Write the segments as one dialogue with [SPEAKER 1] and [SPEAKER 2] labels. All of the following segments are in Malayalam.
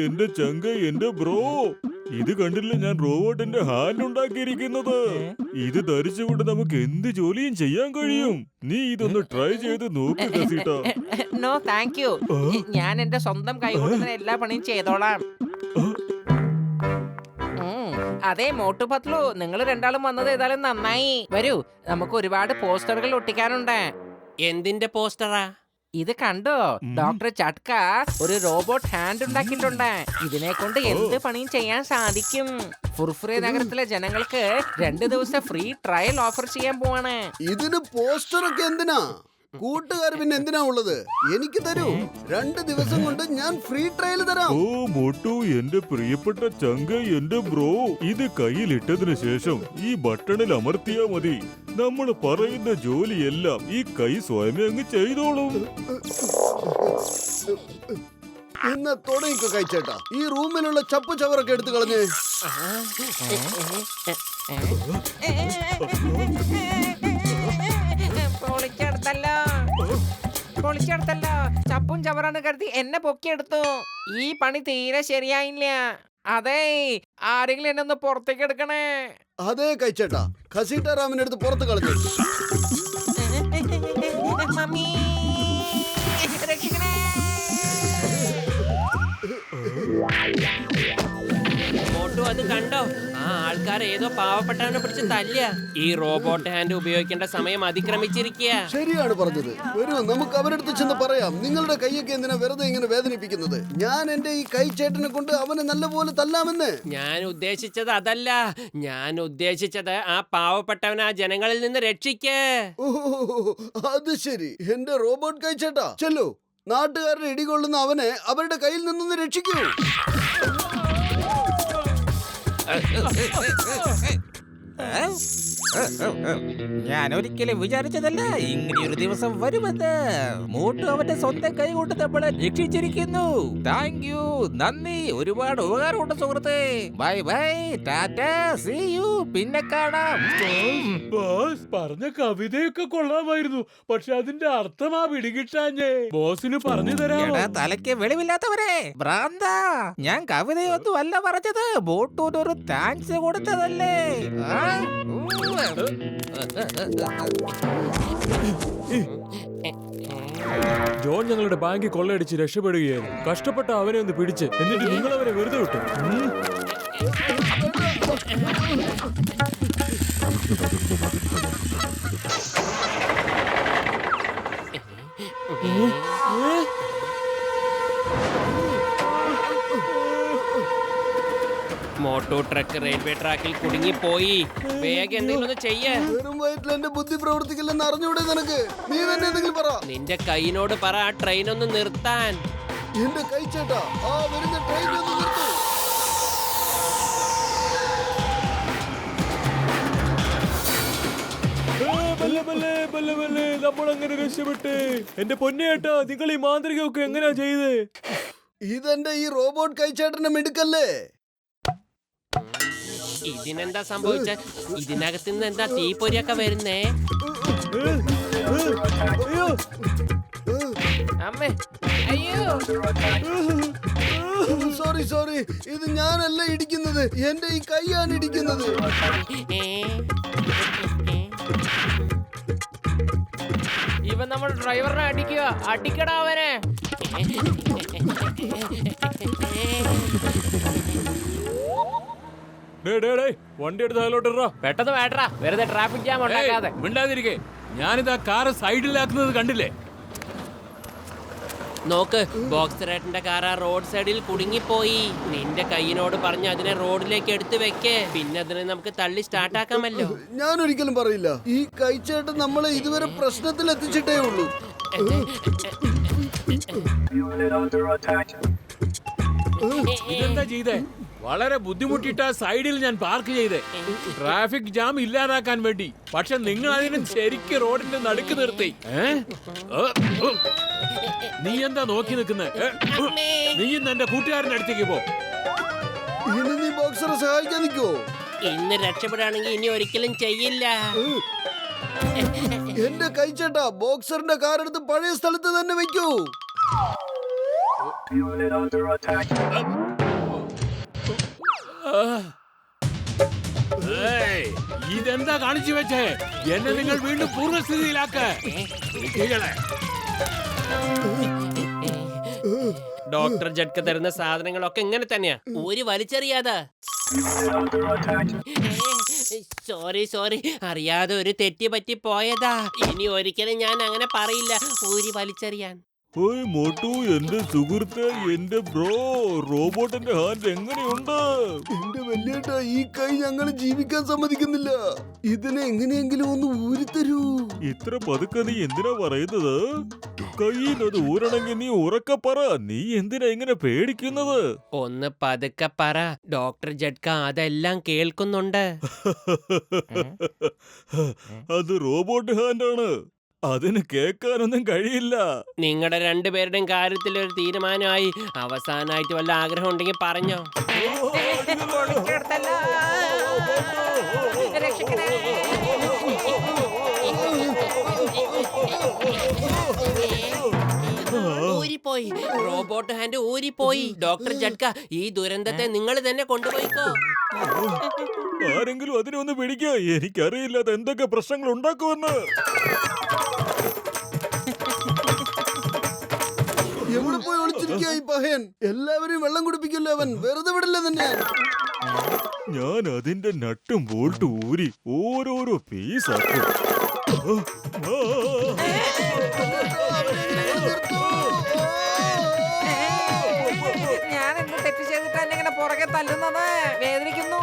[SPEAKER 1] എന്റെ ചങ്ക, എന്റെ ബ്രോ, ഇത് കണ്ടില്ല ഞാൻ റോബോട്ടിന്റെ ഹാൻഡ് ഉണ്ടാക്കിയിരിക്കുന്നത്. ഇത് ധരിച്ചുകൊണ്ട് നമുക്ക് എന്ത് ജോലിയും ചെയ്യാൻ കഴിയും. നീ ഇതൊന്ന് ട്രൈ ചെയ്ത് നോക്ക് കസീട്ട.
[SPEAKER 2] No thank you. ഞാൻ എന്റെ സ്വന്തം കൈകൊണ്ട് തന്നെ എല്ലാ പണിയും ചെയ്തോളാം. അതെ മോട്ടു പത്ലു, നിങ്ങൾ രണ്ടാളും വന്നത് ഏതായാലും നന്നായി. വരൂ, നമുക്ക് ഒരുപാട് പോസ്റ്ററുകൾ ഒട്ടിക്കാനുണ്ട്.
[SPEAKER 3] എന്തിന്റെ പോസ്റ്ററാ?
[SPEAKER 2] ഇത് കണ്ടോ, ഡോക്ടർ ചട്ക ഒരു റോബോട്ട് ഹാൻഡ് ഉണ്ടാക്കിയിട്ടുണ്ട്. ഇതിനെ കൊണ്ട് എന്ത് പണിയും ചെയ്യാൻ സാധിക്കും. ഫുർഫുറെ നഗരത്തിലെ ജനങ്ങൾക്ക് 2 ദിവസം ഫ്രീ ട്രയൽ ഓഫർ ചെയ്യാൻ പോവാണ്.
[SPEAKER 4] ഇതിന് പോസ്റ്ററൊക്കെ എന്തിനാ? കൂട്ടുകാർ പിന്നെ എന്തിനാ ഉള്ളത്? എനിക്ക് തരൂ. 2 ദിവസം കൊണ്ട് ഞാൻ ഫ്രീ ട്രയൽ തരാം.
[SPEAKER 1] ഓ മോട്ടു, എന്റെ പ്രിയപ്പെട്ട ചങ്ക, എന്റെ ബ്രോ, ഇത് കയ്യിലിട്ടതിന് ശേഷം ഈ ബട്ടണിൽ അമർത്തിയാ മതി. നമ്മൾ പറയുന്ന ജോലിയെല്ലാം ഈ കൈ സ്വയമേ അങ്ങ് ചെയ്തോളും.
[SPEAKER 4] എന്നാ തുടങ്ങിക്കോ കഴിച്ചേട്ടാ. ഈ റൂമിലുള്ള ചപ്പു ചവറൊക്കെ എടുത്തു കളഞ്ഞേ.
[SPEAKER 2] പൊളിച്ചെടുത്തല്ലോ. ചപ്പും ചവറാണ് കരുതി എന്നെ പൊക്കിയെടുത്തു. ഈ പണി തീരെ ശരിയായില്ല. അതെ, ആരെങ്കിലും എന്നെ ഒന്ന് പുറത്തേക്ക് എടുക്കണേ.
[SPEAKER 4] അതേ കഴിച്ചേട്ടാ, ഖസീട്ട റാമിനെടുത്ത് പുറത്ത് കളഞ്ഞു.
[SPEAKER 2] മമ്മി, രക്ഷിക്കണേ.
[SPEAKER 3] മോട്ടു അത് കണ്ടോ? ആ ആൾക്കാർ ഏതോ പാവപ്പെട്ടവനെ പിടിച്ച് തല്ലിയ. ഈ റോബോട്ട് ഹാൻഡ് ഉപയോഗിക്കേണ്ട സമയം അതിക്രമിച്ചിരിക്കുക.
[SPEAKER 4] ശരിയാണ് പറഞ്ഞത്. വരൂ, നമുക്ക് അവരെടുത്ത് ചെന്ന് പറയാം. നിങ്ങളുടെ കൈയൊക്കെ എന്തിനാ വെറുതെ ഇങ്ങനെ വേദനിപ്പിക്കുന്നത്? ഞാൻ എന്റെ ഈ കൈച്ചേട്ടനെ കൊണ്ട് അവനെ നല്ലപോലെ തല്ലാമെന്ന്.
[SPEAKER 3] ഞാൻ ഉദ്ദേശിച്ചത് അതല്ല. ഞാൻ ഉദ്ദേശിച്ചത് ആ പാവപ്പെട്ടവനെ ആ ജനങ്ങളിൽ നിന്ന് രക്ഷിക്കേ.
[SPEAKER 4] ഓ, അത് ശരി. എന്റെ റോബോട്ട് കൈച്ചേട്ടാ, ചെല്ലു. നാട്ടുകാരുടെ ഇടികൊള്ളുന്ന അവനെ അവരുടെ കയ്യിൽ നിന്നൊന്ന് രക്ഷിക്കൂ.
[SPEAKER 5] ഞാൻ ഒരിക്കലും വിചാരിച്ചതല്ല ഇങ്ങനെയൊരു ദിവസം വരുമെന്ന്. മോട്ടു അവന്റെ സ്വന്തം കൈ കൊണ്ട് നമ്മളെ രക്ഷിച്ചിരിക്കുന്നു. താങ്ക് യു, നന്ദി, ഒരുപാട് ഉപകാരമുണ്ട് സുഹൃത്തെ. Bye bye, tata, see you, പിന്നെ കാണാം.
[SPEAKER 1] ബോസ് പറഞ്ഞ കവിതയൊക്കെ കൊള്ളാമായിരുന്നു, പക്ഷെ അതിന്റെ അർത്ഥമാ പിടികിട്ടാഞ്ഞേ. ബോസിന് പറഞ്ഞു തരാമോ?
[SPEAKER 5] എടാ, തലയ്ക്ക് വെളിവില്ലാത്തവരെ, ഭ്രാന്ത. ഞാൻ കവിതയൊന്നും അല്ല പറഞ്ഞത്, മോട്ടൂനൊരു താങ്ക്സ് കൊടുത്തതല്ലേ.
[SPEAKER 1] ജോൺ ഞങ്ങളുടെ ബാങ്കിൽ കൊള്ളയടിച്ച് രക്ഷപ്പെടുകയായിരുന്നു. കഷ്ടപ്പെട്ട അവനെ ഒന്ന് പിടിച്ച്, എന്നിട്ട് നിങ്ങൾ അവരെ വെറുതെ വിട്ടു.
[SPEAKER 3] മോട്ടോ ട്രക്ക് റെയിൽവേ ട്രാക്കിൽ കുടുങ്ങിപ്പോയി. വേഗം എന്തെങ്കിലും ഒന്ന് ചെയ്യേ.
[SPEAKER 4] വെറും വയറ്റിൽ എന്റെ ബുദ്ധി പ്രവർത്തിക്കില്ലെന്ന് അറിഞ്ഞൂടെ നിനക്ക്? നീ തന്നെ എന്തെങ്കിലും പറ.
[SPEAKER 3] നിന്റെ കൈനോട് പറ ആ ട്രെയിൻ ഒന്ന് നിർത്താൻ.
[SPEAKER 4] എന്റെ കൈച്ചേട്ടാ, ആ വരുന്ന ട്രെയിൻ ഒന്ന് നിർത്തൂ.
[SPEAKER 1] നമ്മൾ അങ്ങനെ രക്ഷപ്പെട്ട്. എന്റെ പൊന്നേട്ടാ, നിങ്ങൾ ഈ മാന്ത്രികമൊക്കെ എങ്ങനെയാ ചെയ്തേ?
[SPEAKER 4] ഇതെന്റെ ഈ റോബോട്ട് കൈച്ചേട്ടന്റെ മിടുക്കല്ലേ.
[SPEAKER 3] ഇതിനെന്താ സംഭവിച്ച? ഇതിനകത്ത് നിന്ന് എന്താ തീപ്പൊരിയൊക്കെ വരുന്നേ?
[SPEAKER 2] അമ്മേ, അയ്യോ.
[SPEAKER 4] സോറി സോറി, ഇത് ഞാനല്ല ഇടിക്കുന്നത്, എന്റെ ഈ കൈയാണ് ഇടിക്കുന്നത്.
[SPEAKER 2] ഇവൻ നമ്മൾ ഡ്രൈവറിനെ അടിക്കുക. അടിക്കടാ അവനെ.
[SPEAKER 1] വണ്ടി എടുത്ത് അതിലോട്ടിറാ.
[SPEAKER 2] പെട്ടെന്ന് വേട്ടറാ, വെറുതെ ട്രാഫിക് ജാം ഉണ്ടാക്കാതെ.
[SPEAKER 1] മിണ്ടാതിരിക്കേ, ഞാനിതാ കാറ് സൈഡിലാക്കുന്നത് കണ്ടില്ലേ?
[SPEAKER 3] നോക്ക്, ബോക്സറേട്ടന്റെ കാർ ആ റോഡ് സൈഡിൽ കുടുങ്ങിപ്പോയി. നിന്റെ കൈയിനോട് പറഞ്ഞ് അതിനെ റോഡിലേക്ക് എടുത്തു വെക്കേ. പിന്നെ അതിനെ നമുക്ക് തള്ളി സ്റ്റാർട്ടാക്കാമല്ലോ.
[SPEAKER 4] ഞാൻ ഒരിക്കലും പറയില്ല. ഈ കൈച്ചേട്ടൻ നമ്മളെ ഇതുവരെ പ്രശ്നത്തിൽ എത്തിച്ചിട്ടേ ഉള്ളൂ.
[SPEAKER 1] ഇതെന്താ ചെയ്തേ? വളരെ ബുദ്ധിമുട്ടിട്ട സൈഡിൽ ഞാൻ പാർക്ക് ചെയ്തേ, ട്രാഫിക് ജാം ഇല്ലാതാക്കാൻ വേണ്ടി. പക്ഷെ നിങ്ങൾ അതിനെ ശരിക്ക് റോഡിന്റെ നടുക്ക് നിർത്തി. നീ എന്താ നോക്കി നിൽക്കുന്നേ? നീ ഇന്ന് എന്റെ കൂട്ടുകാരന്റെ അടുത്തേക്ക് പോ.
[SPEAKER 4] ഇനി നീ ബോക്സറെ സഹായിക്കാൻ നിൽക്കുവോ?
[SPEAKER 3] ഇന്ന് രക്ഷപ്പെടുകയാണെങ്കിൽ ഇനി ഒരിക്കലും ചെയ്യില്ല.
[SPEAKER 4] എന്റെ കൈച്ചേട്ടാ, ബോക്സറിന്റെ കാറെടുത്ത് പഴയ സ്ഥലത്ത് തന്നെ വെക്കൂ.
[SPEAKER 6] ഇതെന്താ കാണിച്ചു വെച്ചേ? എന്നെ നിങ്ങൾ വീണ്ടും പൂർവ്വസ്ഥിതിയിലാക്ക്.
[SPEAKER 3] ഡോക്ടർ ജഡ്ക തരുന്ന സാധനങ്ങളൊക്കെ ഇങ്ങനെ തന്നെയാ, ഒരു വലിച്ചെറിയാതെ. സോറി, അറിയാതെ ഒരു തെറ്റ് പറ്റി പോയതാ. ഇനി ഒരിക്കലും ഞാൻ അങ്ങനെ പറയില്ല, ഊരി വലിച്ചെറിയാൻ.
[SPEAKER 1] ഓയ് മോട്ടു, എന്റെ സുഹൃത്തെ, എന്റെ ബ്രോ, റോബോട്ടിന്റെ ഹാൻഡ് എങ്ങനെയുണ്ട്?
[SPEAKER 4] എന്റെ വല്യേട്ടാ, ഈ കൈ ഞങ്ങൾ ജീവിക്കാൻ സമ്മതിക്കുന്നില്ല. ഇതിനെ എങ്ങനെയെങ്കിലും ഒന്ന് ഊരിത്തരൂ.
[SPEAKER 1] ഇത്ര പതുക്കെ നീ എന്തിനാ പറയുന്നത്? കയ്യിൽ അത് ഊരണമെങ്കിൽ നീ ഉറക്കെ പറ. നീ എന്തിനാ ഇങ്ങനെ പേടിക്കുന്നത്?
[SPEAKER 3] ഒന്ന് പതുക്കെ പറ, ഡോക്ടർ ജഡ്ക അതെല്ലാം കേൾക്കുന്നുണ്ട്.
[SPEAKER 1] അത് റോബോട്ട് ഹാൻഡാണ്, അതിന് കേൾക്കാനൊന്നും കഴിയില്ല.
[SPEAKER 3] നിങ്ങളുടെ രണ്ടുപേരുടെയും കാര്യത്തിൽ ഒരു തീരുമാനമായി. അവസാനമായിട്ട് വല്ല ആഗ്രഹം ഉണ്ടെങ്കിൽ പറഞ്ഞോ. ഊരിപ്പോയി, റോബോട്ട് ഹാൻഡ് ഊരിപ്പോയി. ഡോക്ടർ ജഡ്ക, ഈ ദുരന്തത്തെ നിങ്ങൾ തന്നെ കൊണ്ടുപോയിക്കോ.
[SPEAKER 1] ആരെങ്കിലും അതിനെ ഒന്ന് പിടിക്കുക. എനിക്കറിയില്ല അത് എന്തൊക്കെ പ്രശ്നങ്ങൾ ഉണ്ടാക്കുമെന്ന്.
[SPEAKER 4] എവിടെ പോയി ഒളിച്ചിരിക്കുക ഈ പഹയൻ? എല്ലാവരും വെള്ളം കുടിപ്പിക്കില്ല അവൻ, വെറുതെ വിടില്ല തന്നെ.
[SPEAKER 1] ഞാൻ അതിന്റെ നട്ടും ബോൾട്ടും ഊരി ഓരോരോ പീസാക്കും.
[SPEAKER 2] ഞാൻ എന്ത് തെറ്റ് ചെയ്തിട്ടാ എന്നെ ഇങ്ങനെ പുറകെ തല്ലുന്നത്? വേദനിക്കുന്നു.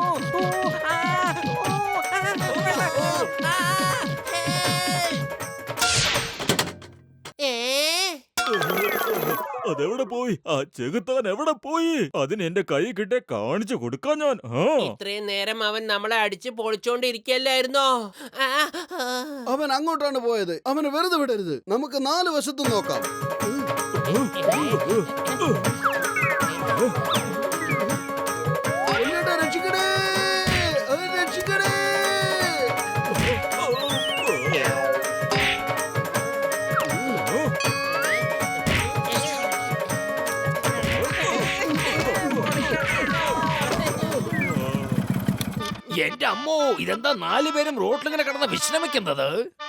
[SPEAKER 1] അതെവിടെ പോയി? ആ ചെകുത്താൻ എവിടെ പോയി? അതിന് എന്റെ കൈ കിട്ടെ കാണിച്ചു കൊടുക്കാൻ ഞാൻ.
[SPEAKER 3] ഇത്രയും നേരം അവൻ നമ്മളെ അടിച്ച് പൊളിച്ചോണ്ടിരിക്കല്ലായിരുന്നോ?
[SPEAKER 4] അവൻ അങ്ങോട്ടാണ് പോയത്. അവനെ വെറുതെ വിടരുത്. നമുക്ക് 4 വശത്തും നോക്കാം. വല്യേട്ടാ, രക്ഷിക്കണേ, രക്ഷിക്കണേ.
[SPEAKER 5] എന്റെ അമ്മോ, ഇതെന്താ 4 പേരും റോട്ടിലിങ്ങനെ കിടന്ന് വിശ്രമിക്കുന്നത്?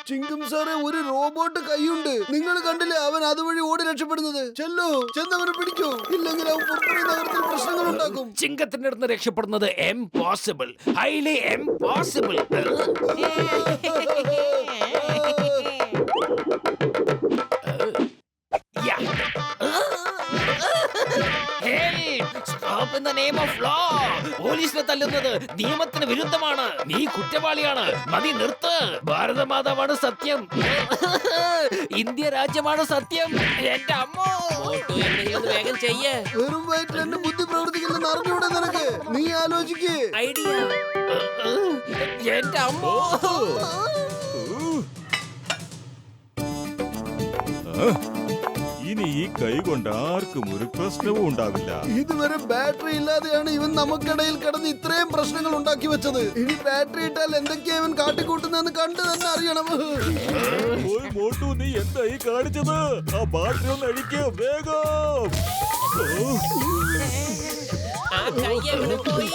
[SPEAKER 4] ചിങ്കം സാറേ, ഒരു റോബോട്ട് കൈയുണ്ട്. നിങ്ങൾ കണ്ടില്ലേ അവൻ അതുവഴി ഓടി രക്ഷപ്പെടുന്നത്? ചെല്ലു, ചെന്നവനെ പിടിക്കൂ, ഇല്ലെങ്കിൽ അവൻ ഫുർഫുറി നഗരത്തിൽ പ്രശ്നങ്ങൾ ഉണ്ടാക്കും.
[SPEAKER 5] ചിങ്കത്തിന്റെ അടുത്ത് രക്ഷപ്പെടുന്നത് impossible, highly impossible. Stop in the name of law. പോലീസിനെ തല്ലുന്നത് നിയമത്തിന് വിരുദ്ധമാണ്. നീ കുറ്റവാളിയാണ്. മതി, നിർത്ത്. ഭാരതമാതാവാണ് സത്യം. ഇന്ത്യ രാജ്യമാണ് സത്യം. എന്റെ അമ്മോ,
[SPEAKER 3] വേഗം ചെയ്യേ.
[SPEAKER 4] വെറും വയറ്റിൽ എന്റെ ബുദ്ധി പ്രവർത്തിക്കില്ലെന്ന് അറിഞ്ഞൂടെ നിനക്ക്? നീ ആലോചിക്കേ.
[SPEAKER 3] ഐഡിയ.
[SPEAKER 5] എന്റെ അമ്മോ.
[SPEAKER 1] ഇനി ഈ കൈ കൊണ്ട് ആർക്കും ഒരു പ്രശ്നവും ഉണ്ടാവില്ല.
[SPEAKER 4] ഇതുവരെ ബാറ്ററി ഇല്ലാതെയാണ് ഇവൻ നമുക്കിടയിൽ കിടന്ന് ഇത്രയും പ്രശ്നങ്ങൾ ഉണ്ടാക്കി വെച്ചത്. ഇനി ബാറ്ററി ഇട്ടാൽ എന്തൊക്കെയാ ഇവൻ കാട്ടിക്കൂട്ടുന്നെന്ന് കണ്ടു തന്നെ അറിയണം.
[SPEAKER 1] ഓയ് മോട്ടു, നീ എന്താ ഈ കാണിച്ചത്? ആ ബാറ്ററി ഒന്ന് അടിക്കുക വേഗം.
[SPEAKER 3] ആ കൈ എവിടെ പോയി?